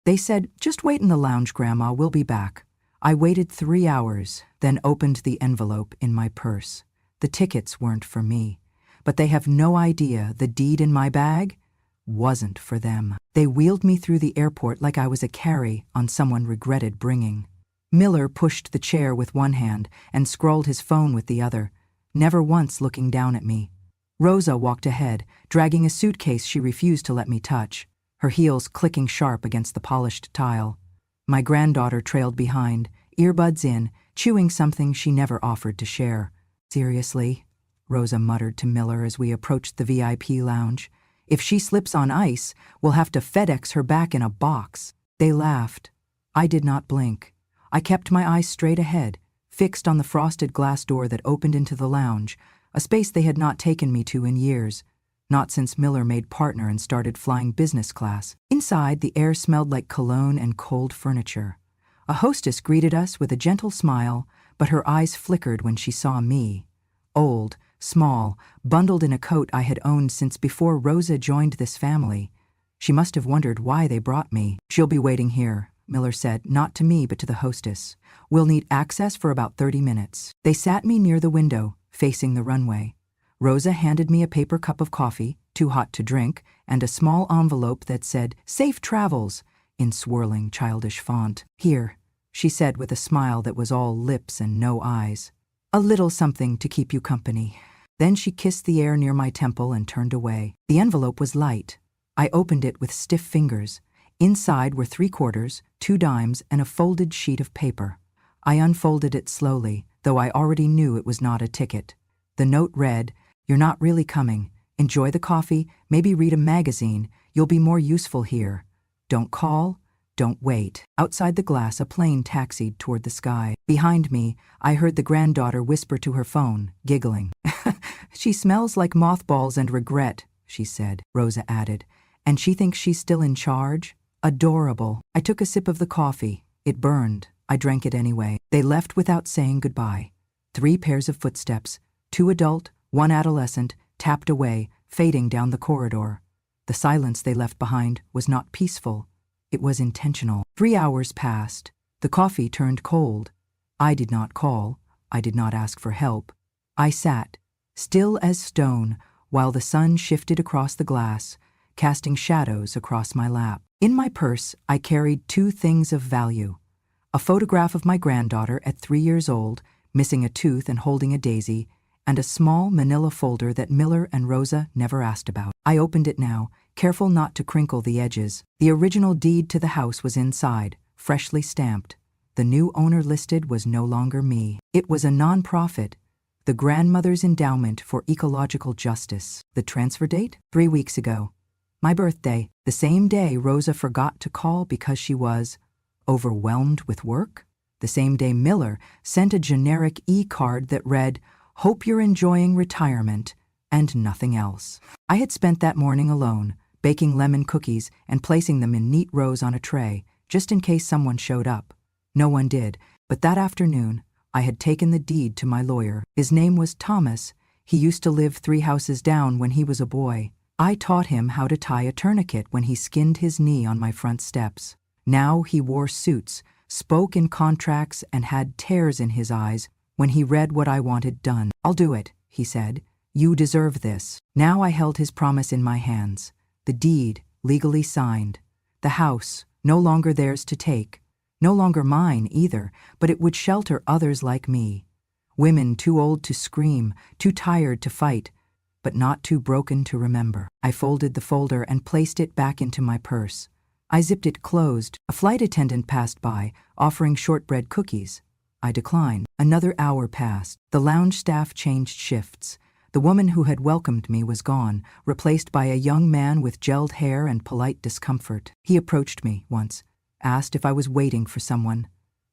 They said, "Just wait in the lounge, Grandma, we'll be back." I waited 3 hours, then opened the envelope in my purse. The tickets weren't for me, but they have no idea the deed in my bag wasn't for them. They wheeled me through the airport like I was a carry on someone regretted bringing. Miller pushed the chair with one hand and scrolled his phone with the other, never once looking down at me. Rosa walked ahead, dragging a suitcase she refused to let me touch, her heels clicking sharp against the polished tile. My granddaughter trailed behind, earbuds in, chewing something she never offered to share. "Seriously?" Rosa muttered to Miller as we approached the VIP lounge. "If she slips on ice, we'll have to FedEx her back in a box." They laughed. I did not blink. I kept my eyes straight ahead, fixed on the frosted glass door that opened into the lounge, a space they had not taken me to in years, not since Miller made partner and started flying business class. Inside, the air smelled like cologne and cold furniture. A hostess greeted us with a gentle smile, but her eyes flickered when she saw me. Old, small, bundled in a coat I had owned since before Rosa joined this family. She must have wondered why they brought me. "She'll be waiting here," Miller said, not to me but to the hostess. "We'll need access for about 30 minutes. They sat me near the window, facing the runway. Rosa handed me a paper cup of coffee, too hot to drink, and a small envelope that said, "Safe travels," in swirling, childish font. "Here," she said with a smile that was all lips and no eyes. "A little something to keep you company." Then she kissed the air near my temple and turned away. The envelope was light. I opened it with stiff fingers. Inside were 3 quarters, 2 dimes, and a folded sheet of paper. I unfolded it slowly, though I already knew it was not a ticket. The note read, "You're not really coming. Enjoy the coffee, maybe read a magazine. You'll be more useful here. Don't call, don't wait." Outside the glass, a plane taxied toward the sky. Behind me, I heard the granddaughter whisper to her phone, giggling. "She smells like mothballs and regret," she said, Rosa added. "And she thinks she's still in charge? Adorable." I took a sip of the coffee. It burned. I drank it anyway. They left without saying goodbye. 3 pairs of footsteps, 2 adult, 1 adolescent, tapped away, fading down the corridor. The silence they left behind was not peaceful. It was intentional. 3 hours passed. The coffee turned cold. I did not call. I did not ask for help. I sat, still as stone, while the sun shifted across the glass, casting shadows across my lap. In my purse, I carried 2 things of value. A photograph of my granddaughter at 3 years old, missing a tooth and holding a daisy, and a small manila folder that Miller and Rosa never asked about. I opened it now, careful not to crinkle the edges. The original deed to the house was inside, freshly stamped. The new owner listed was no longer me. It was a non-profit, the Grandmother's Endowment for Ecological Justice. The transfer date? 3 weeks ago. My birthday, the same day Rosa forgot to call because she was overwhelmed with work. The same day Miller sent a generic e-card that read, "Hope you're enjoying retirement," and nothing else. I had spent that morning alone, baking lemon cookies and placing them in neat rows on a tray, just in case someone showed up. No one did, but that afternoon, I had taken the deed to my lawyer. His name was Thomas. He used to live 3 houses down when he was a boy. I taught him how to tie a tourniquet when he skinned his knee on my front steps. Now he wore suits, spoke in contracts, and had tears in his eyes when he read what I wanted done. "I'll do it," he said. "You deserve this." Now I held his promise in my hands. The deed, legally signed. The house, no longer theirs to take. No longer mine either, but it would shelter others like me. Women too old to scream, too tired to fight, but not too broken to remember. I folded the folder and placed it back into my purse. I zipped it closed. A flight attendant passed by, offering shortbread cookies. I declined. Another hour passed. The lounge staff changed shifts. The woman who had welcomed me was gone, replaced by a young man with gelled hair and polite discomfort. He approached me once, asked if I was waiting for someone.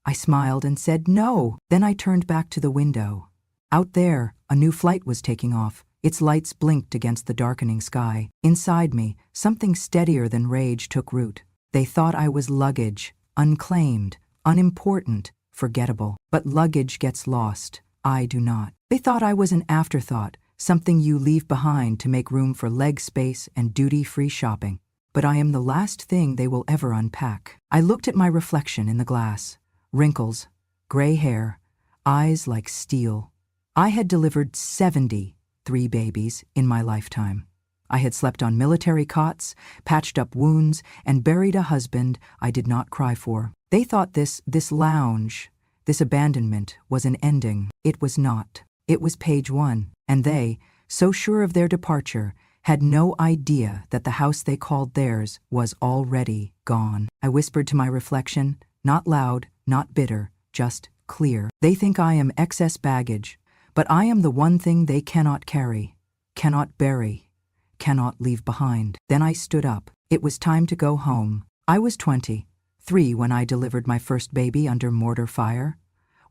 I smiled and said no. Then I turned back to the window. Out there, a new flight was taking off. Its lights blinked against the darkening sky. Inside me, something steadier than rage took root. They thought I was luggage, unclaimed, unimportant, forgettable. But luggage gets lost. I do not. They thought I was an afterthought, something you leave behind to make room for leg space and duty-free shopping. but I am the last thing they will ever unpack. I looked at my reflection in the glass. Wrinkles, gray hair, eyes like steel. I had delivered 73 babies in my lifetime. I had slept on military cots, patched up wounds, and buried a husband I did not cry for. They thought this lounge, this abandonment was an ending. It was not. It was page one, and they, so sure of their departure, had no idea that the house they called theirs was already gone. I whispered to my reflection, not loud, not bitter, just clear. They think I am excess baggage, but I am the one thing they cannot carry, cannot bury, cannot leave behind. Then I stood up. It was time to go home. I was 23 when I delivered my first baby under mortar fire.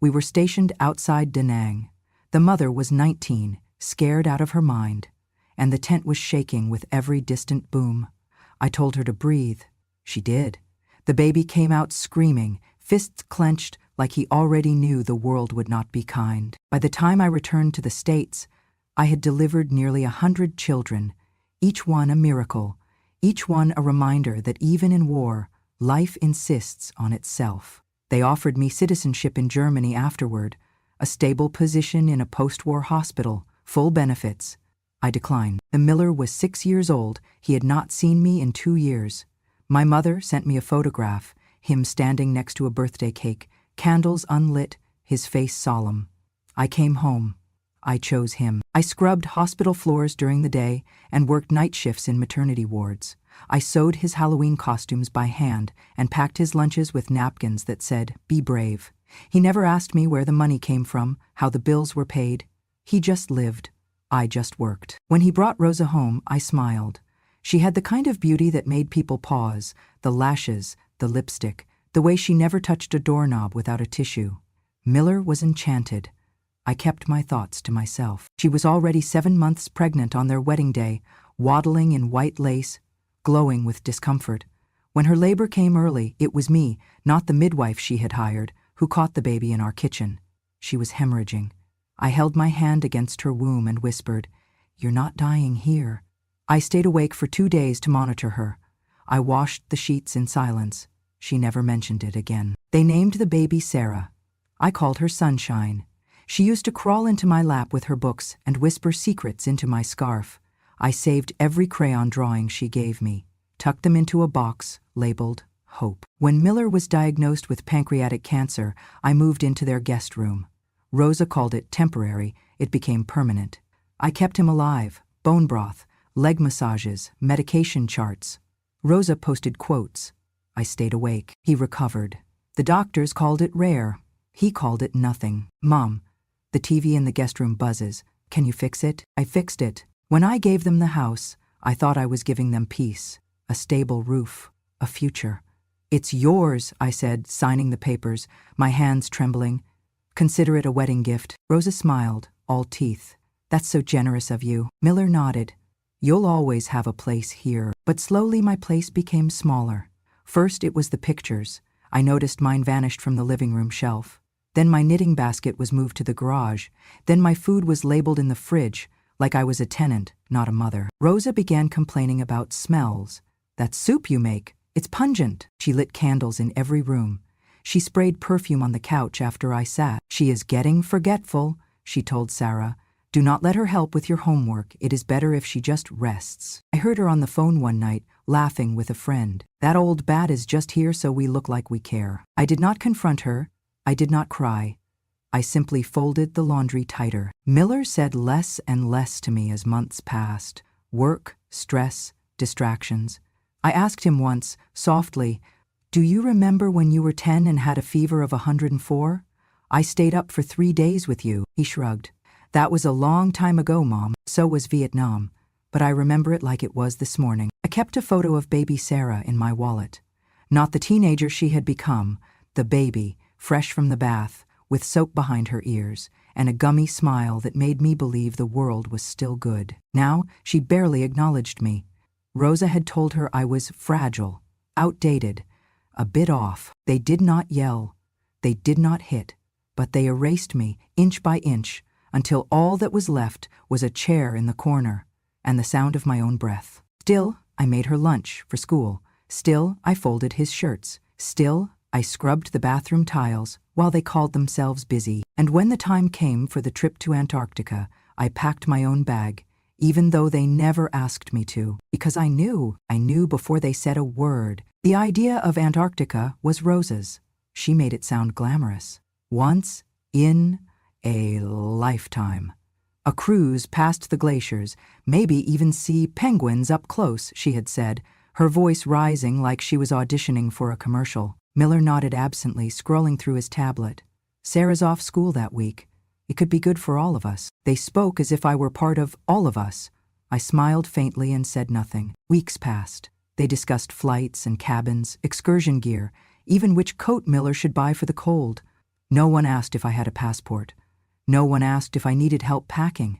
We were stationed outside Da Nang. The mother was 19, scared out of her mind, and the tent was shaking with every distant boom. I told her to breathe. She did. The baby came out screaming, fists clenched like he already knew the world would not be kind. By the time I returned to the States, I had delivered nearly 100 children, each one a miracle, each one a reminder that even in war, life insists on itself. They offered me citizenship in Germany afterward, a stable position in a post-war hospital, full benefits. I declined. The miller was 6 years old. He had not seen me in 2 years. My mother sent me a photograph, him standing next to a birthday cake, candles unlit, his face solemn. I came home. I chose him. I scrubbed hospital floors during the day and worked night shifts in maternity wards. I sewed his Halloween costumes by hand and packed his lunches with napkins that said, "Be brave." He never asked me where the money came from, how the bills were paid. He just lived. I just worked. When he brought Rosa home, I smiled. She had the kind of beauty that made people pause, the lashes, the lipstick, the way she never touched a doorknob without a tissue. Miller was enchanted. I kept my thoughts to myself. She was already 7 months pregnant on their wedding day, waddling in white lace, glowing with discomfort. When her labor came early, it was me, not the midwife she had hired, who caught the baby in our kitchen. She was hemorrhaging. I held my hand against her womb and whispered, "You're not dying here." I stayed awake for 2 days to monitor her. I washed the sheets in silence. She never mentioned it again. They named the baby Sarah. I called her Sunshine. She used to crawl into my lap with her books and whisper secrets into my scarf. I saved every crayon drawing she gave me, tucked them into a box labeled Hope. When Miller was diagnosed with pancreatic cancer, I moved into their guest room. Rosa called it temporary. It became permanent. I kept him alive, bone broth, leg massages, medication charts. Rosa posted quotes. I stayed awake. He recovered. The doctors called it rare. He called it nothing. "Mom, the TV in the guest room buzzes. Can you fix it?" I fixed it. When I gave them the house, I thought I was giving them peace, a stable roof, a future. "It's yours," I said, signing the papers, my hands trembling. "Consider it a wedding gift." Rosa smiled, all teeth. "That's so generous of you." Miller nodded. "You'll always have a place here." But slowly my place became smaller. First it was the pictures. I noticed mine vanished from the living room shelf. Then my knitting basket was moved to the garage. Then my food was labeled in the fridge, like I was a tenant, not a mother. Rosa began complaining about smells. "That soup you make, it's pungent." She lit candles in every room. She sprayed perfume on the couch after I sat. "She is getting forgetful," she told Sarah. "Do not let her help with your homework. It is better if she just rests." I heard her on the phone one night, laughing with a friend. "That old bat is just here so we look like we care." I did not confront her. I did not cry. I simply folded the laundry tighter. Miller said less and less to me as months passed. Work, stress, distractions. I asked him once, softly, "Do you remember when you were 10 and had a fever of 104? I stayed up for 3 days with you." He shrugged. "That was a long time ago, Mom. So was Vietnam. But I remember it like it was this morning." I kept a photo of baby Sarah in my wallet. Not the teenager she had become, the baby, fresh from the bath, with soap behind her ears, and a gummy smile that made me believe the world was still good. Now she barely acknowledged me. Rosa had told her I was fragile, outdated, a bit off. They did not yell. They did not hit. But they erased me, inch by inch, until all that was left was a chair in the corner and the sound of my own breath. Still, I made her lunch for school. Still, I folded his shirts. Still, I scrubbed the bathroom tiles while they called themselves busy. And when the time came for the trip to Antarctica, I packed my own bag, even though they never asked me to, because I knew before they said a word. The idea of Antarctica was Rosa's. She made it sound glamorous. Once in a lifetime. A cruise past the glaciers, maybe even see penguins up close, she had said, her voice rising like she was auditioning for a commercial. Miller nodded absently, scrolling through his tablet. Sarah's off school that week. It could be good for all of us. They spoke as if I were part of all of us. I smiled faintly and said nothing. Weeks passed. They discussed flights and cabins, excursion gear, even which coat Miller should buy for the cold. No one asked if I had a passport. No one asked if I needed help packing.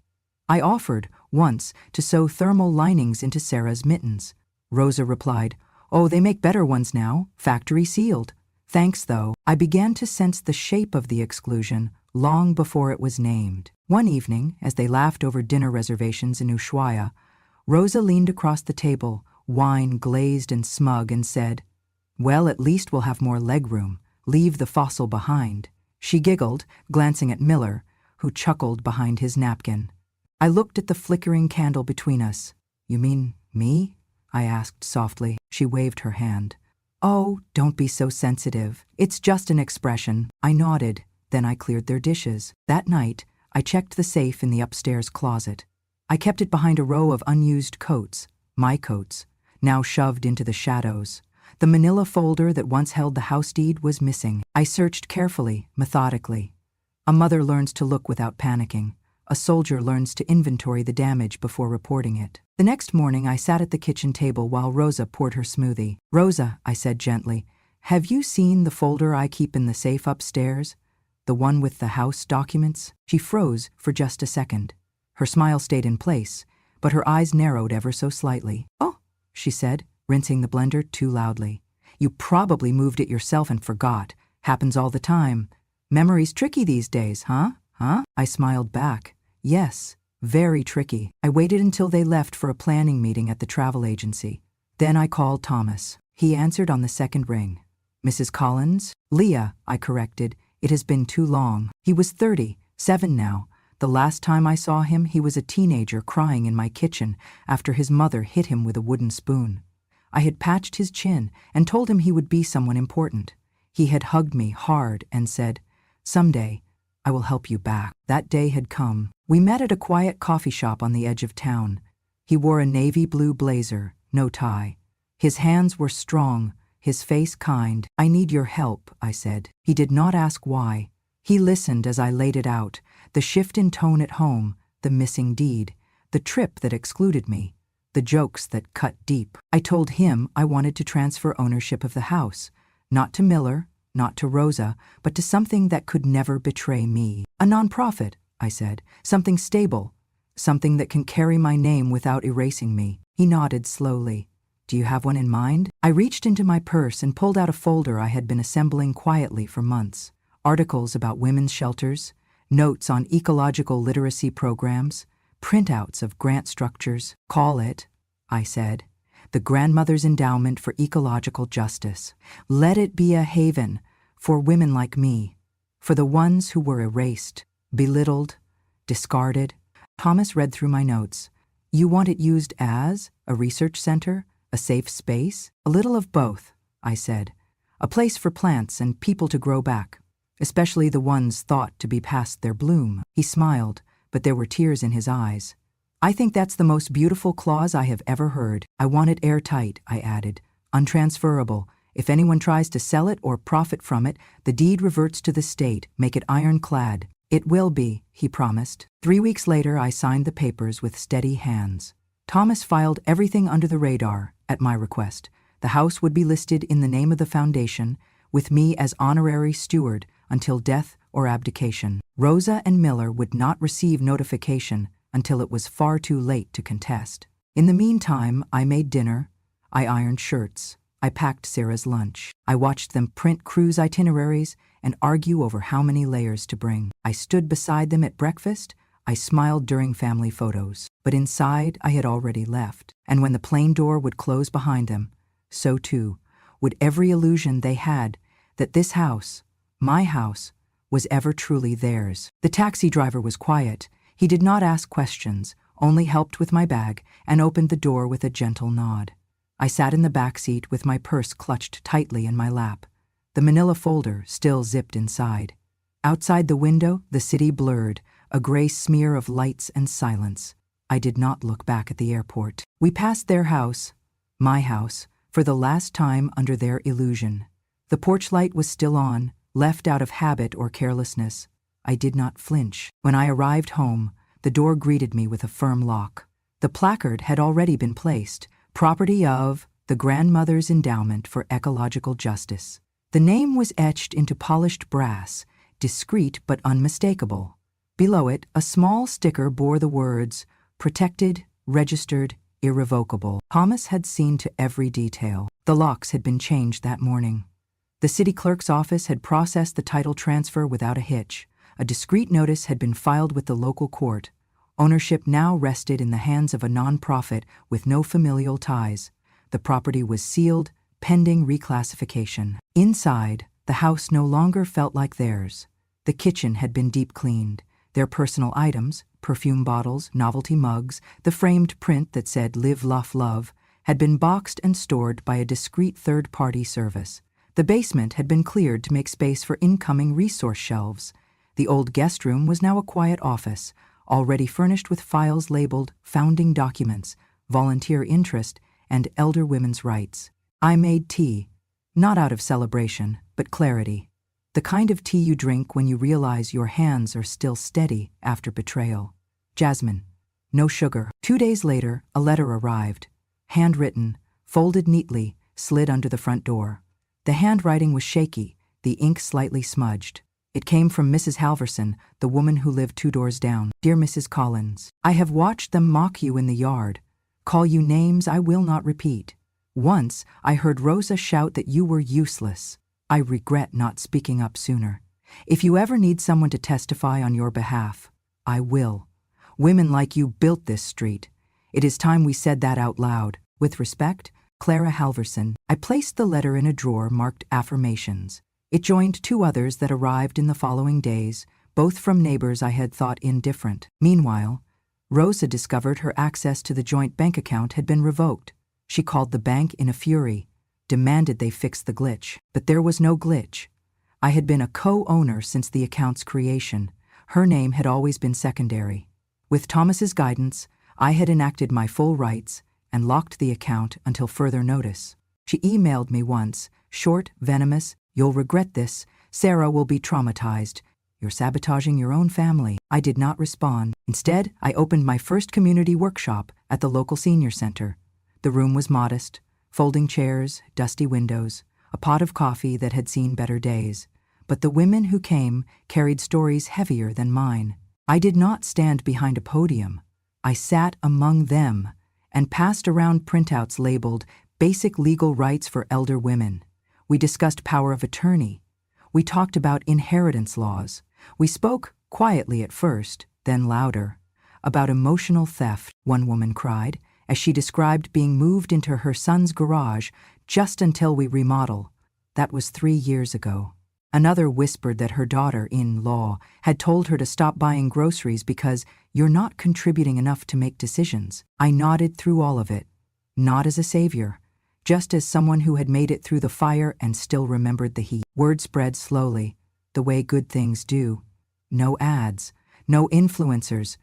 I offered, once, to sew thermal linings into Sarah's mittens. Rosa replied, "Oh, they make better ones now, factory sealed." Thanks, though. I began to sense the shape of the exclusion long before it was named. One evening, as they laughed over dinner reservations in Ushuaia, Rosa leaned across the table, wine-glazed and smug, and said, "Well, at least we'll have more legroom. Leave the fossil behind." She giggled, glancing at Miller, who chuckled behind his napkin. I looked at the flickering candle between us. "You mean me?" I asked softly. She waved her hand. "Oh, don't be so sensitive. It's just an expression." I nodded. Then I cleared their dishes. That night, I checked the safe in the upstairs closet. I kept it behind a row of unused coats, my coats, now shoved into the shadows. The manila folder that once held the house deed was missing. I searched carefully, methodically. A mother learns to look without panicking. A soldier learns to inventory the damage before reporting it. The next morning, I sat at the kitchen table while Rosa poured her smoothie. "Rosa," I said gently, "have you seen the folder I keep in the safe upstairs? The one with the house documents?" She froze for just a second. Her smile stayed in place, but her eyes narrowed ever so slightly. "Oh," she said, rinsing the blender too loudly. "You probably moved it yourself and forgot. Happens all the time. Memory's tricky these days, huh? I smiled back. "Yes, very tricky." I waited until they left for a planning meeting at the travel agency. Then I called Thomas. He answered on the second ring. "Mrs. Collins?" "Leah," I corrected. "It has been too long." He was 37 now. The last time I saw him, he was a teenager crying in my kitchen after his mother hit him with a wooden spoon. I had patched his chin and told him he would be someone important. He had hugged me hard and said, "Someday, I will help you back." That day had come. We met at a quiet coffee shop on the edge of town. He wore a navy blue blazer, no tie. His hands were strong, his face kind. "I need your help," I said. He did not ask why. He listened as I laid it out, the shift in tone at home, the missing deed, the trip that excluded me, the jokes that cut deep. I told him I wanted to transfer ownership of the house, not to Miller, not to Rosa, but to something that could never betray me. "A nonprofit," I said, "something stable, something that can carry my name without erasing me." He nodded slowly. "Do you have one in mind?" I reached into my purse and pulled out a folder I had been assembling quietly for months. Articles about women's shelters, notes on ecological literacy programs, printouts of grant structures. "Call it," I said, "the Grandmother's Endowment for Ecological Justice. Let it be a haven for women like me, for the ones who were erased, belittled, discarded." Thomas read through my notes. "You want it used as a research center, a safe space?" "A little of both," I said. "A place for plants and people to grow back, especially the ones thought to be past their bloom." He smiled, but there were tears in his eyes. "I think that's the most beautiful clause I have ever heard. I want it airtight," I added, "untransferable. If anyone tries to sell it or profit from it, the deed reverts to the state. Make it ironclad." "It will be," he promised. 3 weeks later, I signed the papers with steady hands. Thomas filed everything under the radar, at my request. The house would be listed in the name of the foundation, with me as honorary steward until death or abdication. Rosa and Miller would not receive notification until it was far too late to contest. In the meantime, I made dinner, I ironed shirts, I packed Sarah's lunch. I watched them print cruise itineraries and argue over how many layers to bring. I stood beside them at breakfast, I smiled during family photos. but inside I had already left. And when the plane door would close behind them, so too would every illusion they had that this house, my house, was ever truly theirs. The taxi driver was quiet. He did not ask questions, only helped with my bag and opened the door with a gentle nod. I sat in the back seat with my purse clutched tightly in my lap, the manila folder still zipped inside. Outside the window, the city blurred, a gray smear of lights and silence. I did not look back at the airport. We passed their house, my house, for the last time under their illusion. The porch light was still on, left out of habit or carelessness. I did not flinch. When I arrived home, the door greeted me with a firm lock. The placard had already been placed, property of the Grandmother's Endowment for Ecological Justice. The name was etched into polished brass, discreet but unmistakable. Below it, a small sticker bore the words, "Protected, registered, irrevocable." Thomas had seen to every detail. The locks had been changed that morning. The city clerk's office had processed the title transfer without a hitch. A discreet notice had been filed with the local court. Ownership now rested in the hands of a non-profit with no familial ties. The property was sealed, pending reclassification. Inside, the house no longer felt like theirs. The kitchen had been deep cleaned. Their personal items, perfume bottles, novelty mugs, the framed print that said "Live, Laugh, Love," had been boxed and stored by a discreet third-party service. The basement had been cleared to make space for incoming resource shelves. The old guest room was now a quiet office, already furnished with files labeled Founding Documents, Volunteer Interest, and Elder Women's Rights. I made tea, not out of celebration, but clarity. The kind of tea you drink when you realize your hands are still steady after betrayal. Jasmine. No sugar. 2 days later, a letter arrived. Handwritten, folded neatly, slid under the front door. The handwriting was shaky, the ink slightly smudged. It came from Mrs. Halverson, the woman who lived 2 doors down. Dear Mrs. Collins, I have watched them mock you in the yard, call you names I will not repeat. Once I heard Rosa shout that you were useless. I regret not speaking up sooner. If you ever need someone to testify on your behalf, I will. Women like you built this street. It is time we said that out loud. With respect, Clara Halverson. I placed the letter in a drawer marked Affirmations. It joined 2 others that arrived in the following days, both from neighbors I had thought indifferent. Meanwhile, Rosa discovered her access to the joint bank account had been revoked. She called the bank in a fury, demanded they fix the glitch. But there was no glitch. I had been a co-owner since the account's creation. Her name had always been secondary. With Thomas's guidance, I had enacted my full rights and locked the account until further notice. She emailed me once, short, venomous, "You'll regret this. Sarah will be traumatized. You're sabotaging your own family." I did not respond. Instead, I opened my first community workshop at the local senior center. The room was modest. Folding chairs, dusty windows, a pot of coffee that had seen better days. But the women who came carried stories heavier than mine. I did not stand behind a podium. I sat among them and passed around printouts labeled Basic Legal Rights for Elder Women. We discussed power of attorney. We talked about inheritance laws. We spoke, quietly at first, then louder, about emotional theft, one woman cried, as she described being moved into her son's garage just until we remodel. That was 3 years ago. Another whispered that her daughter-in-law had told her to stop buying groceries because you're not contributing enough to make decisions. I nodded through all of it, not as a savior, just as someone who had made it through the fire and still remembered the heat. Word spread slowly, the way good things do. No ads, no influencers,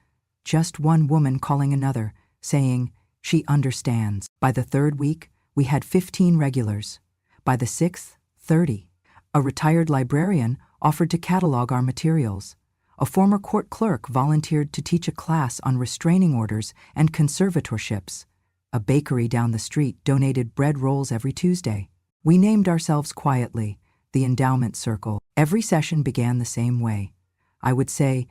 just one woman calling another, saying, she understands. By the 3rd week, we had 15 regulars. By the 6th, 30. A retired librarian offered to catalog our materials. A former court clerk volunteered to teach a class on restraining orders and conservatorships. A bakery down the street donated bread rolls every Tuesday. We named ourselves quietly, the Endowment Circle. Every session began the same way. I would say,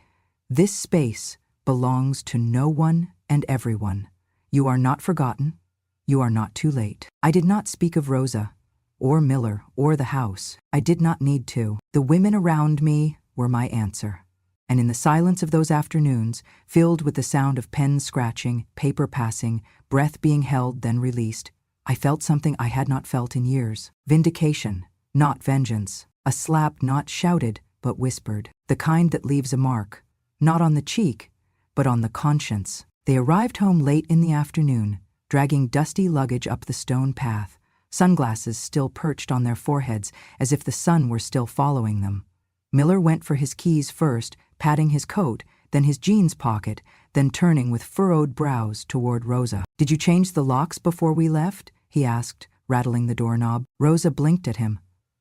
"This space belongs to no one and everyone. You are not forgotten. You are not too late." I did not speak of Rosa, or Miller, or the house. I did not need to. The women around me were my answer. And in the silence of those afternoons, filled with the sound of pens scratching, paper passing, breath being held then released, I felt something I had not felt in years. Vindication, not vengeance. A slap not shouted, but whispered. The kind that leaves a mark, not on the cheek, but on the conscience. They arrived home late in the afternoon, dragging dusty luggage up the stone path, sunglasses still perched on their foreheads as if the sun were still following them. Miller went for his keys first, patting his coat, then his jeans pocket, then turning with furrowed brows toward Rosa. "Did you change the locks before we left?" he asked, rattling the doorknob. Rosa blinked at him.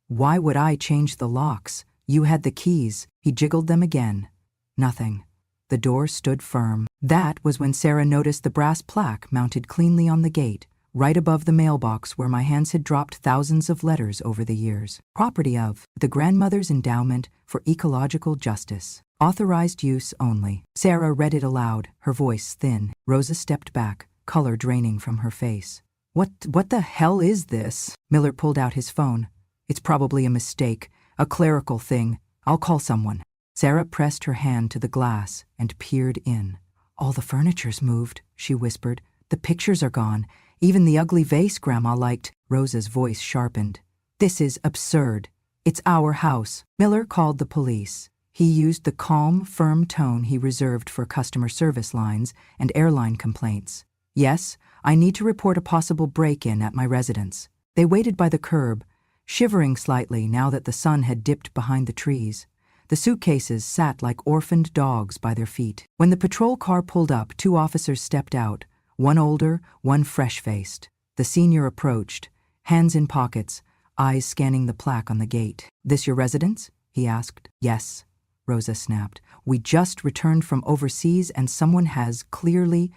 "Why would I change the locks? You had the keys." He jiggled them again. Nothing. The door stood firm. That was when Sarah noticed the brass plaque mounted cleanly on the gate, right above the mailbox where my hands had dropped thousands of letters over the years. Property of the Grandmother's Endowment for Ecological Justice. Authorized use only. Sarah read it aloud, her voice thin. Rosa stepped back, color draining from her face. What the hell is this?" Miller pulled out his phone. "It's probably a mistake, a clerical thing. I'll call someone." Sarah pressed her hand to the glass and peered in. "All the furniture's moved," she whispered. "The pictures are gone. Even the ugly vase Grandma liked." Rosa's voice sharpened. "This is absurd. It's our house." Miller called the police. He used the calm, firm tone he reserved for customer service lines and airline complaints. "Yes, I need to report a possible break-in at my residence." They waited by the curb, shivering slightly now that the sun had dipped behind the trees. The suitcases sat like orphaned dogs by their feet. When the patrol car pulled up, 2 officers stepped out, one older, one fresh-faced. The senior approached, hands in pockets, eyes scanning the plaque on the gate. "This your residence?" he asked. "Yes," Rosa snapped. "We just returned from overseas and someone has clearly—"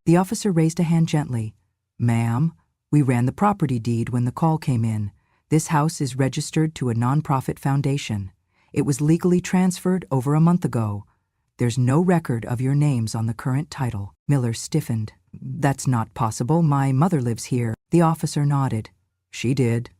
The officer raised a hand gently. "Ma'am, we ran the property deed when the call came in. This house is registered to a nonprofit foundation. It was legally transferred over a month ago. There's no record of your names on the current title." Miller stiffened. "That's not possible. My mother lives here." The officer nodded. "She did.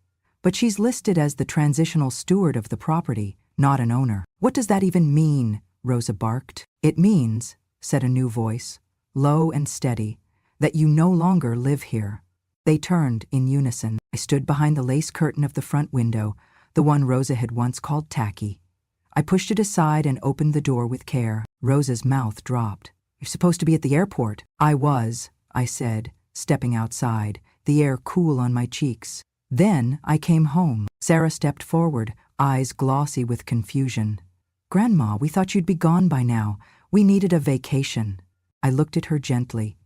But she's listed as the transitional steward of the property, not an owner." "What does that even mean?" Rosa barked. "It means," said a new voice, low and steady, "that you no longer live here." They turned in unison. I stood behind the lace curtain of the front window, the one Rosa had once called tacky. I pushed it aside and opened the door with care. Rosa's mouth dropped. "You're supposed to be at the airport." "I was," I said, stepping outside, the air cool on my cheeks. "Then I came home." Sarah stepped forward, eyes glossy with confusion. "Grandma, we thought you'd be gone by now. We needed a vacation." I looked at her gently.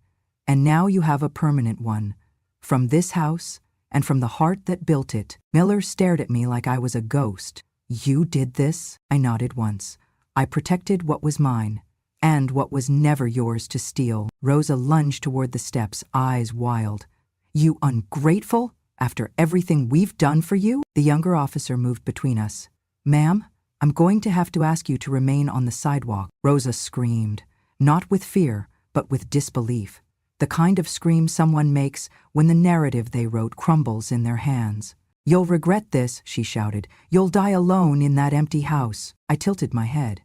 "And now you have a permanent one. From this house, and from the heart that built it." Miller stared at me like I was a ghost. "You did this?" I nodded once. "I protected what was mine, and what was never yours to steal." Rosa lunged toward the steps, eyes wild. "You ungrateful? After everything we've done for you?" The younger officer moved between us. "Ma'am, I'm going to have to ask you to remain on the sidewalk." Rosa screamed, not with fear, but with disbelief. The kind of scream someone makes when the narrative they wrote crumbles in their hands. "You'll regret this," she shouted. "You'll die alone in that empty house." I tilted my head.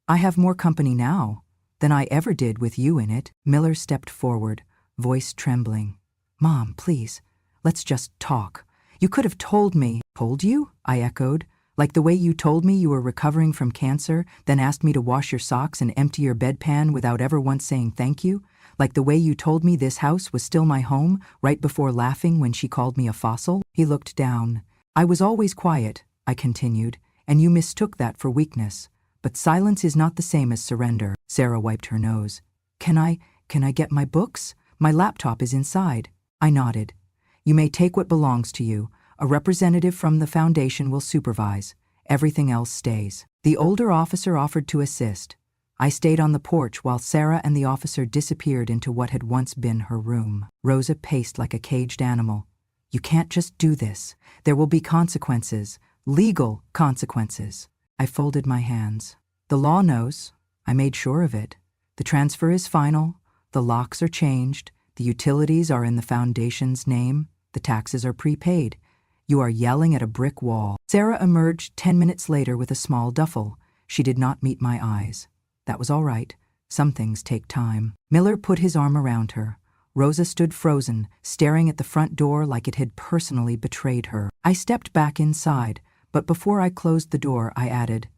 "I have more company now than I ever did with you in it." Miller stepped forward, voice trembling. "Mom, please, let's just talk. You could have told me." "Told you?" I echoed. "Like the way you told me you were recovering from cancer, then asked me to wash your socks and empty your bedpan without ever once saying thank you? Like the way you told me this house was still my home, right before laughing when she called me a fossil?" He looked down. "I was always quiet," I continued, "and you mistook that for weakness. But silence is not the same as surrender." Sarah wiped her nose. Can I get my books? My laptop is inside." I nodded. "You may take what belongs to you. A representative from the foundation will supervise. Everything else stays." The older officer offered to assist. I stayed on the porch while Sarah and the officer disappeared into what had once been her room. Rosa paced like a caged animal. "You can't just do this. There will be consequences. Legal consequences." I folded my hands. "The law knows. I made sure of it. The transfer is final. The locks are changed. The utilities are in the foundation's name. The taxes are prepaid. You are yelling at a brick wall." Sarah emerged 10 minutes later with a small duffel. She did not meet my eyes. That was all right. Some things take time. Miller put his arm around her. Rosa stood frozen, staring at the front door like it had personally betrayed her. I stepped back inside, but before I closed the door, I added,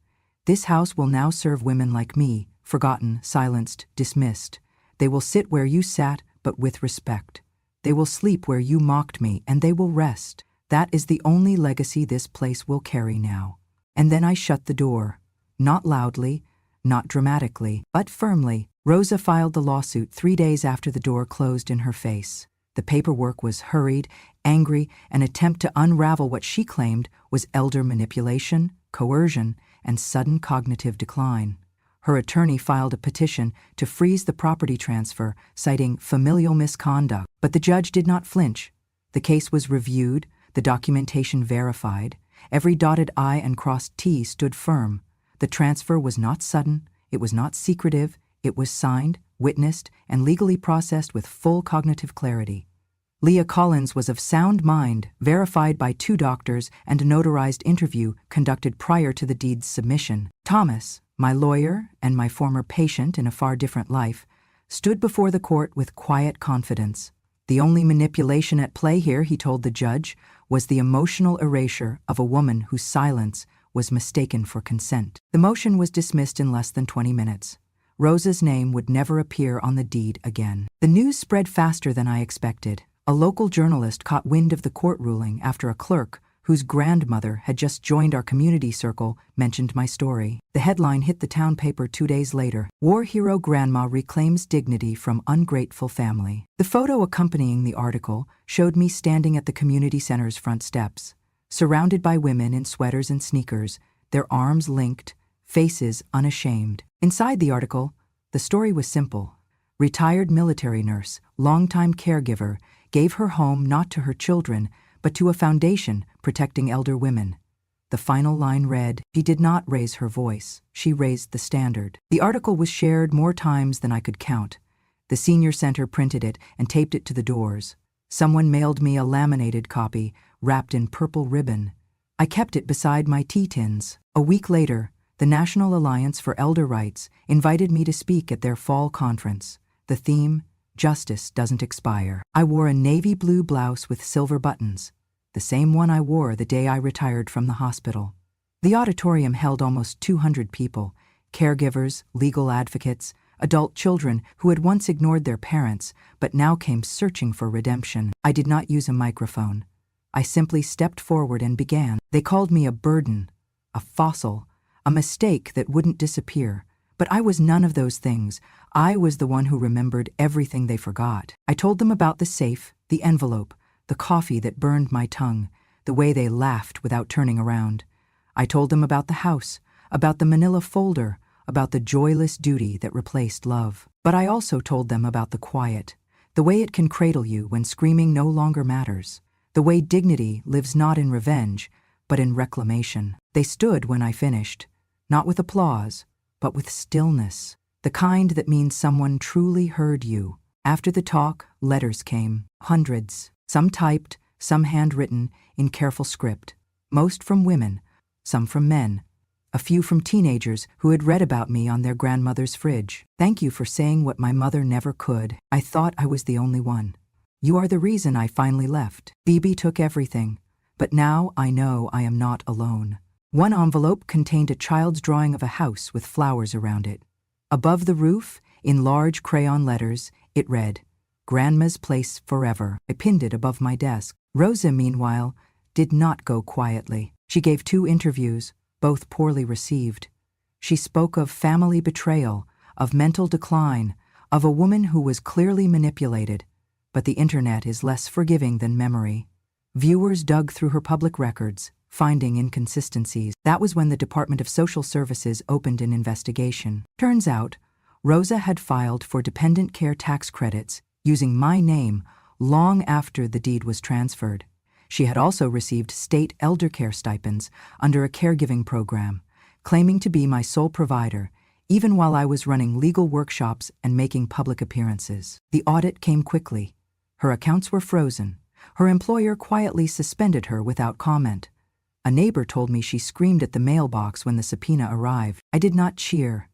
"This house will now serve women like me, forgotten, silenced, dismissed. They will sit where you sat, but with respect. They will sleep where you mocked me, and they will rest. That is the only legacy this place will carry now." And then I shut the door. Not loudly, not dramatically, but firmly. Rosa filed the lawsuit 3 days after the door closed in her face. The paperwork was hurried, angry, an attempt to unravel what she claimed was elder manipulation, coercion, and sudden cognitive decline. Her attorney filed a petition to freeze the property transfer, citing familial misconduct, but the judge did not flinch. The case was reviewed, the documentation verified, every dotted I and crossed T stood firm. The transfer was not sudden, it was not secretive, it was signed, witnessed, and legally processed with full cognitive clarity. Leah Collins was of sound mind, verified by 2 doctors and a notarized interview conducted prior to the deed's submission. Thomas, my lawyer and my former patient in a far different life, stood before the court with quiet confidence. The only manipulation at play here, he told the judge, was the emotional erasure of a woman whose silence was mistaken for consent. The motion was dismissed in less than 20 minutes. Rosa's name would never appear on the deed again. The news spread faster than I expected. A local journalist caught wind of the court ruling after a clerk, whose grandmother had just joined our community circle, mentioned my story. The headline hit the town paper 2 days later. "War hero grandma reclaims dignity from ungrateful family." The photo accompanying the article showed me standing at the community center's front steps, surrounded by women in sweaters and sneakers, their arms linked, faces unashamed. Inside the article, the story was simple. Retired military nurse, longtime caregiver, gave her home not to her children, but to a foundation protecting elder women. The final line read, "She did not raise her voice, she raised the standard." The article was shared more times than I could count. The senior center printed it and taped it to the doors. Someone mailed me a laminated copy, wrapped in purple ribbon. I kept it beside my tea tins. A week later, the National Alliance for Elder Rights invited me to speak at their fall conference. The theme, "Justice Doesn't Expire." I wore a navy blue blouse with silver buttons, the same one I wore the day I retired from the hospital. The auditorium held almost 200 people, caregivers, legal advocates, adult children who had once ignored their parents but now came searching for redemption. I did not use a microphone. I simply stepped forward and began. They called me a burden, a fossil, a mistake that wouldn't disappear. But I was none of those things. I was the one who remembered everything they forgot. I told them about the safe, the envelope, the coffee that burned my tongue, the way they laughed without turning around. I told them about the house, about the manila folder, about the joyless duty that replaced love. But I also told them about the quiet, the way it can cradle you when screaming no longer matters, the way dignity lives not in revenge, but in reclamation. They stood when I finished, not with applause, but with stillness, the kind that means someone truly heard you. After the talk, letters came, hundreds, some typed, some handwritten, in careful script, most from women, some from men, a few from teenagers who had read about me on their grandmother's fridge. "Thank you for saying what my mother never could. I thought I was the only one. You are the reason I finally left. Phoebe took everything, but now I know I am not alone." One envelope contained a child's drawing of a house with flowers around it. Above the roof, in large crayon letters, it read, "Grandma's Place Forever." I pinned it above my desk. Rosa, meanwhile, did not go quietly. She gave 2 interviews, both poorly received. She spoke of family betrayal, of mental decline, of a woman who was clearly manipulated. But the internet is less forgiving than memory. Viewers dug through her public records, finding inconsistencies. That was when the Department of Social Services opened an investigation. Turns out, Rosa had filed for dependent care tax credits using my name long after the deed was transferred. She had also received state elder care stipends under a caregiving program, claiming to be my sole provider, even while I was running legal workshops and making public appearances. The audit came quickly. Her accounts were frozen. Her employer quietly suspended her without comment. A neighbor told me she screamed at the mailbox when the subpoena arrived. I did not cheer.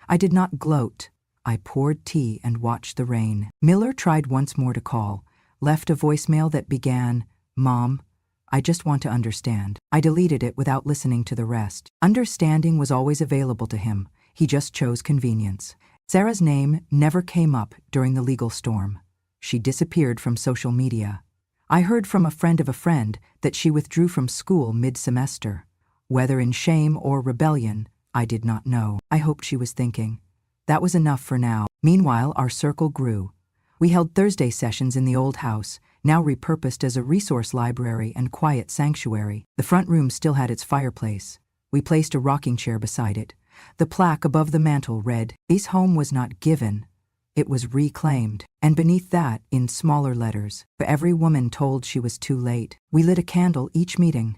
I did not gloat. I poured tea and watched the rain. Miller tried once more to call, left a voicemail that began, "Mom, I just want to understand." I deleted it without listening to the rest. Understanding was always available to him. He just chose convenience. Sarah's name never came up during the legal storm. She disappeared from social media. I heard from a friend of a friend that she withdrew from school mid-semester. Whether in shame or rebellion, I did not know. I hoped she was thinking, that was enough for now. Meanwhile, our circle grew. We held Thursday sessions in the old house, now repurposed as a resource library and quiet sanctuary. The front room still had its fireplace. We placed a rocking chair beside it. The plaque above the mantel read, "This home was not given, it was reclaimed." And beneath that, in smaller letters, for every woman told she was too late. We lit a candle each meeting,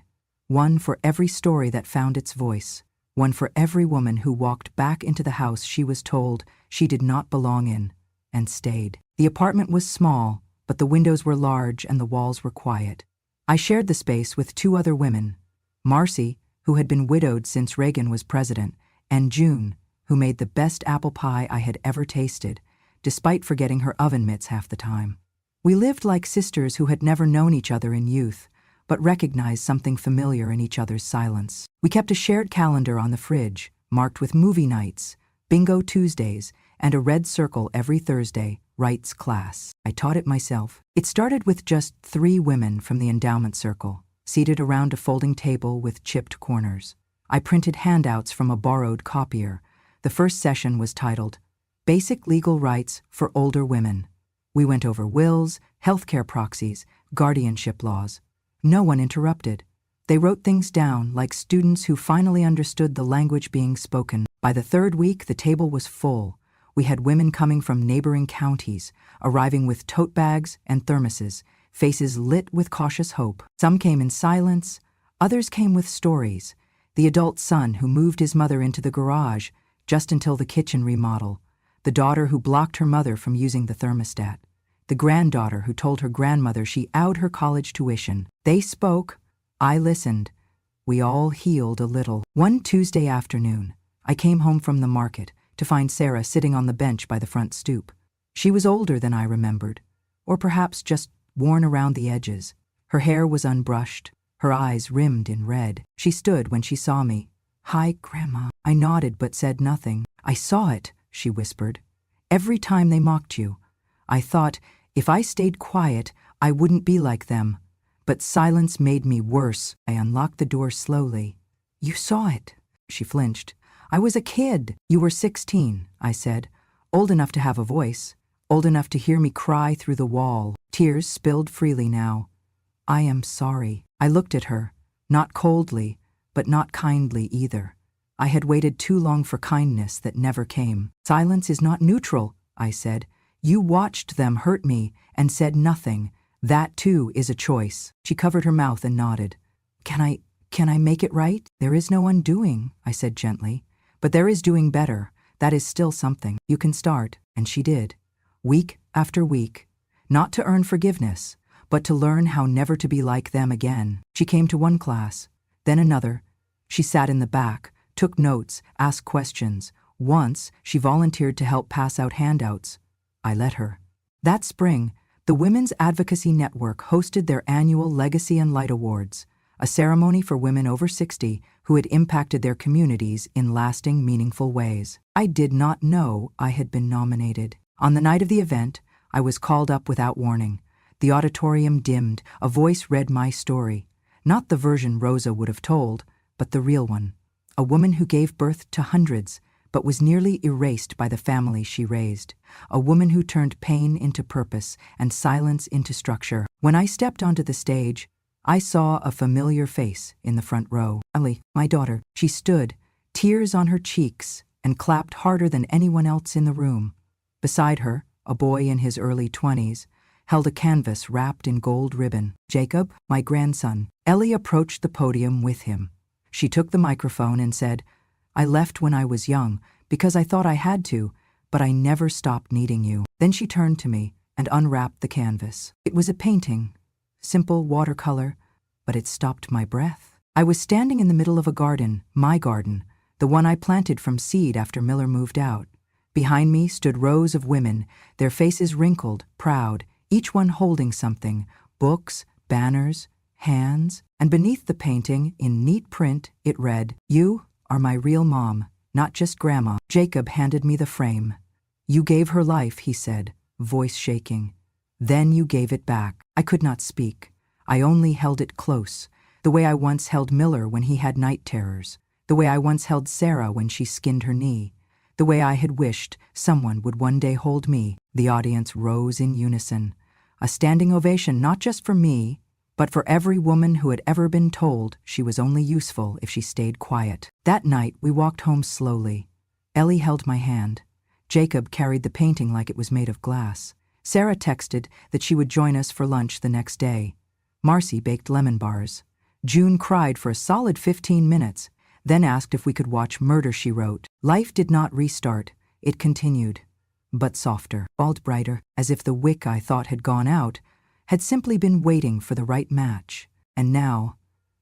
one for every story that found its voice, one for every woman who walked back into the house she was told she did not belong in, and stayed. The apartment was small, but the windows were large and the walls were quiet. I shared the space with two other women, Marcy, who had been widowed since Reagan was president, and June, who made the best apple pie I had ever tasted, despite forgetting her oven mitts half the time. We lived like sisters who had never known each other in youth, but recognized something familiar in each other's silence. We kept a shared calendar on the fridge, marked with movie nights, bingo Tuesdays, and a red circle every Thursday, rights class. I taught it myself. It started with just 3 women from the endowment circle, seated around a folding table with chipped corners. I printed handouts from a borrowed copier. The first session was titled, Basic Legal Rights for Older Women. We went over wills, healthcare proxies, guardianship laws. No one interrupted. They wrote things down like students who finally understood the language being spoken. By the 3rd week, the table was full. We had women coming from neighboring counties, arriving with tote bags and thermoses, faces lit with cautious hope. Some came in silence, others came with stories. The adult son who moved his mother into the garage just until the kitchen remodel, the daughter who blocked her mother from using the thermostat, the granddaughter who told her grandmother she owed her college tuition. They spoke, I listened. We all healed a little. One Tuesday afternoon, I came home from the market to find Sarah sitting on the bench by the front stoop. She was older than I remembered, or perhaps just worn around the edges. Her hair was unbrushed, her eyes rimmed in red. She stood when she saw me. "Hi, Grandma." I nodded but said nothing. "I saw it," she whispered. "Every time they mocked you. I thought, if I stayed quiet, I wouldn't be like them. But silence made me worse." I unlocked the door slowly. "You saw it." She flinched. "I was a kid." "You were 16, I said, "old enough to have a voice, old enough to hear me cry through the wall." Tears spilled freely now. "I am sorry." I looked at her, not coldly, but not kindly either. I had waited too long for kindness that never came. "Silence is not neutral," I said. "You watched them hurt me and said nothing. That too is a choice." She covered her mouth and nodded. Can I make it right?" "There is no undoing," I said gently. "But there is doing better. That is still something. You can start." And she did. Week after week. Not to earn forgiveness, but to learn how never to be like them again. She came to one class, then another. She sat in the back, took notes, asked questions. Once, she volunteered to help pass out handouts. I let her. That spring, the Women's Advocacy Network hosted their annual Legacy and Light Awards, a ceremony for women over 60 who had impacted their communities in lasting, meaningful ways. I did not know I had been nominated. On the night of the event, I was called up without warning. The auditorium dimmed. A voice read my story. Not the version Rosa would have told, but the real one. A woman who gave birth to hundreds, but was nearly erased by the family she raised. A woman who turned pain into purpose and silence into structure. When I stepped onto the stage, I saw a familiar face in the front row. Ellie, my daughter. She stood, tears on her cheeks, and clapped harder than anyone else in the room. Beside her, a boy in his early 20s, held a canvas wrapped in gold ribbon. Jacob, my grandson. Ellie approached the podium with him. She took the microphone and said, "I left when I was young because I thought I had to, but I never stopped needing you." Then she turned to me and unwrapped the canvas. It was a painting, simple watercolor, but it stopped my breath. I was standing in the middle of a garden, my garden, the one I planted from seed after Miller moved out. Behind me stood rows of women, their faces wrinkled, proud, each one holding something, books, banners, hands, and beneath the painting, in neat print, it read, "You are my real mom, not just Grandma." Jacob handed me the frame. "You gave her life," he said, voice shaking. "Then you gave it back." I could not speak. I only held it close, the way I once held Miller when he had night terrors, the way I once held Sarah when she skinned her knee, the way I had wished someone would one day hold me. The audience rose in unison. A standing ovation not just for me, but for every woman who had ever been told she was only useful if she stayed quiet. That night we walked home slowly. Ellie held my hand. Jacob carried the painting like it was made of glass. Sarah texted that she would join us for lunch the next day. Marcy baked lemon bars. June cried for a solid 15 minutes, then asked if we could watch Murder, She Wrote. Life did not restart. It continued, but softer, bald brighter, as if the wick I thought had gone out had simply been waiting for the right match. And now,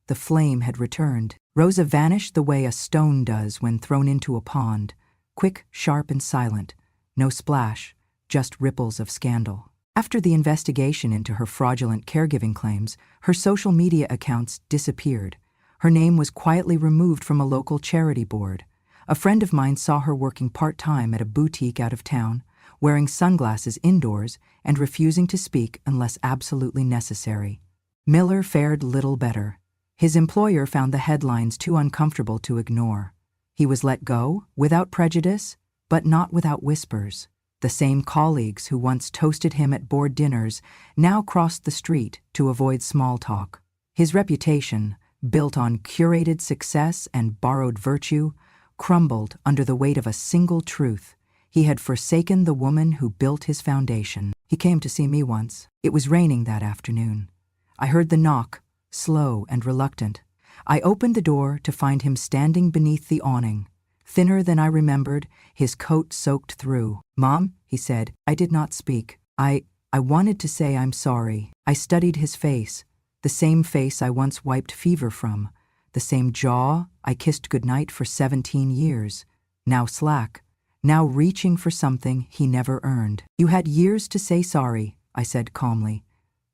the flame had returned. Rosa vanished the way a stone does when thrown into a pond, quick, sharp, and silent. No splash, just ripples of scandal. After the investigation into her fraudulent caregiving claims, her social media accounts disappeared. Her name was quietly removed from a local charity board. A friend of mine saw her working part-time at a boutique out of town, wearing sunglasses indoors and refusing to speak unless absolutely necessary. Miller fared little better. His employer found the headlines too uncomfortable to ignore. He was let go, without prejudice, but not without whispers. The same colleagues who once toasted him at board dinners now crossed the street to avoid small talk. His reputation, built on curated success and borrowed virtue, crumbled under the weight of a single truth. He had forsaken the woman who built his foundation. He came to see me once. It was raining that afternoon. I heard the knock, slow and reluctant. I opened the door to find him standing beneath the awning. Thinner than I remembered, his coat soaked through. "Mom," he said. I did not speak. I wanted to say I'm sorry. I studied his face, the same face I once wiped fever from, the same jaw I kissed goodnight for 17 years, now slack, now reaching for something he never earned. "You had years to say sorry," I said calmly.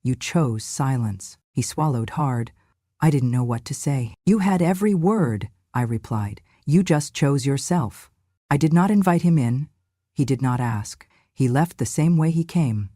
"You chose silence." He swallowed hard. I didn't know what to say. "You had every word," I replied. "You just chose yourself." I did not invite him in. He did not ask. He left the same way he came,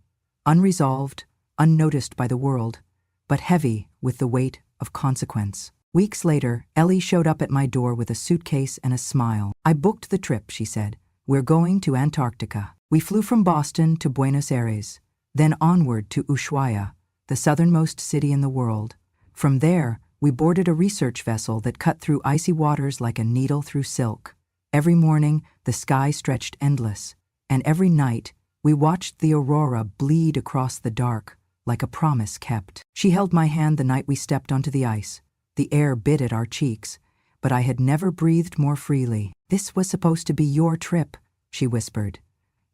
unresolved, unnoticed by the world, but heavy with the weight of consequence. Weeks later, Ellie showed up at my door with a suitcase and a smile. "I booked the trip," she said. "We're going to Antarctica." We flew from Boston to Buenos Aires, then onward to Ushuaia, the southernmost city in the world. From there, we boarded a research vessel that cut through icy waters like a needle through silk. Every morning, the sky stretched endless, and every night, we watched the aurora bleed across the dark, like a promise kept. She held my hand the night we stepped onto the ice. The air bit at our cheeks, but I had never breathed more freely. "This was supposed to be your trip," she whispered.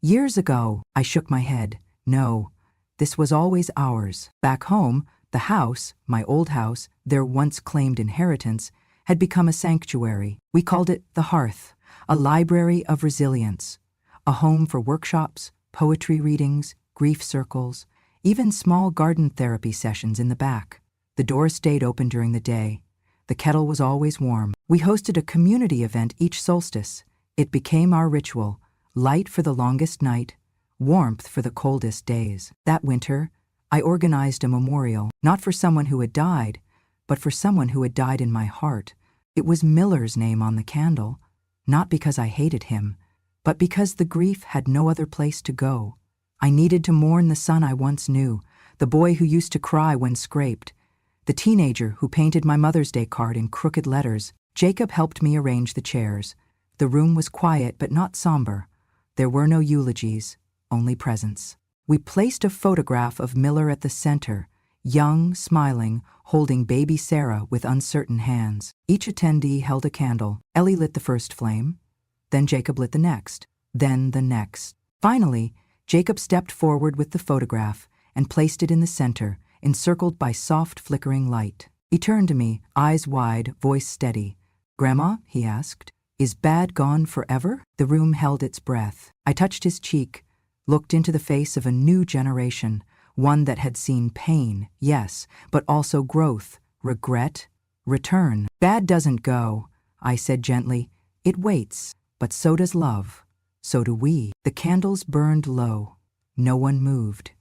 "Years ago," I shook my head. "No, this was always ours." Back home, the house, my old house, their once claimed inheritance, had become a sanctuary. We called it the Hearth, a library of resilience, a home for workshops, poetry readings, grief circles, even small garden therapy sessions in the back. The door stayed open during the day. The kettle was always warm. We hosted a community event each solstice. It became our ritual, light for the longest night, warmth for the coldest days. That winter, I organized a memorial, not for someone who had died, but for someone who had died in my heart. It was Miller's name on the candle, not because I hated him, but because the grief had no other place to go. I needed to mourn the son I once knew, the boy who used to cry when scraped, the teenager who painted my Mother's Day card in crooked letters. Jacob helped me arrange the chairs. The room was quiet but not somber. There were no eulogies, only presence. We placed a photograph of Miller at the center, young, smiling, holding baby Sarah with uncertain hands. Each attendee held a candle. Ellie lit the first flame, then Jacob lit the next, then the next. Finally, Jacob stepped forward with the photograph and placed it in the center, encircled by soft flickering light. He turned to me, eyes wide, voice steady. "Grandma," he asked, "is bad gone forever?" The room held its breath. I touched his cheek, looked into the face of a new generation, one that had seen pain, yes, but also growth, regret, return. "Bad doesn't go," I said gently. "It waits, but so does love. So do we." The candles burned low. No one moved.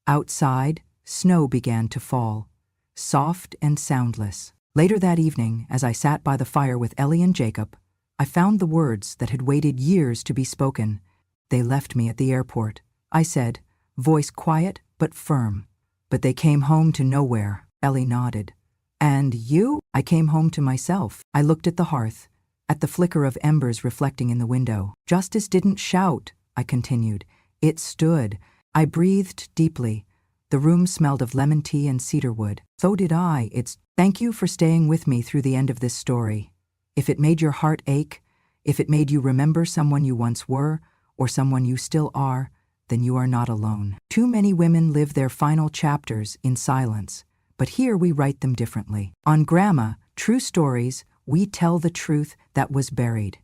Outside, snow began to fall, soft and soundless. Later that evening, as I sat by the fire with Ellie and Jacob, I found the words that had waited years to be spoken. "They left me at the airport," I said, voice quiet but firm. "But they came home to nowhere." Ellie nodded. "And you?" "I came home to myself." I looked at the hearth, at the flicker of embers reflecting in the window. "Justice didn't shout," I continued. "It stood." I breathed deeply. The room smelled of lemon tea and cedarwood. "So did I. Thank you for staying with me through the end of this story. If it made your heart ache, if it made you remember someone you once were, or someone you still are, then you are not alone. Too many women live their final chapters in silence, but here we write them differently. On Grandma, True Stories, we tell the truth that was buried.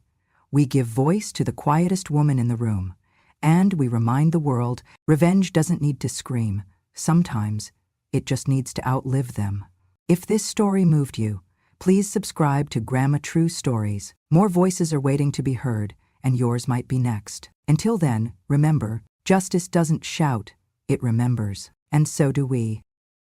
We give voice to the quietest woman in the room. And we remind the world, revenge doesn't need to scream. Sometimes, it just needs to outlive them. If this story moved you, please subscribe to Grandma True Stories. More voices are waiting to be heard, and yours might be next. Until then, remember, justice doesn't shout, it remembers. And so do we.